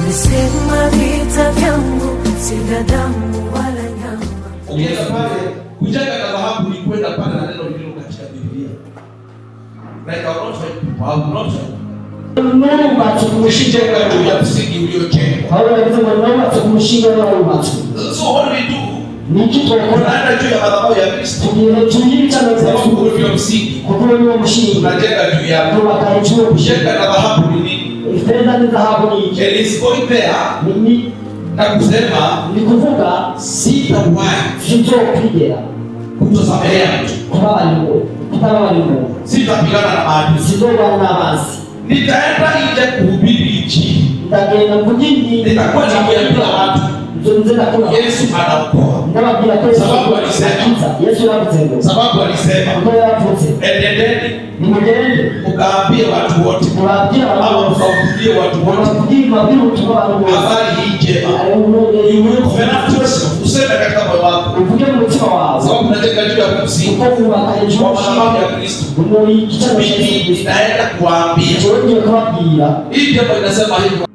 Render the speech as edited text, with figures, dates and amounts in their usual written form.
Alisema vita vyangu si vya damu wala nyama. Ukienda pale kujenga na dhahabu ni kwenda pale na neno lililo katika Biblia. Like I will not fight people, I will not fight. Mungu atakumushinda juu ya msingi uliojenga. Paulo alisema Mungu atakumushinda na watu. So what do we do? Ni kitu tunaenda juu ya madhabahu ya Kristo. Tunajiita na sababu ndio msingi. Kwa hiyo ni msingi. Tunajenga juu ya. Tunakaitua kujenga na dhahabu ni nini? Fedha ni dhahabu ni. It is going there. Ni na kusema ni kuvuka sitawahi sitopiga kutosamehea mtu kutawali Mungu, sitapigana na maadui, sitopigana na basi, nitaenda nje kuhubiri injili, nitakwenda kujini, nitakuwa nikiambia watu Yesu anaokoa. Sababu alisema endeni mkaambie watu wote, au mkawaambie watu wote habari hii njema. Useme katika moyo wako, sababu unajenga juu ya msingi kwa madhabahu ya Kristo. Mimi nitaenda kuwaambia hii jambo, inasema hivyo.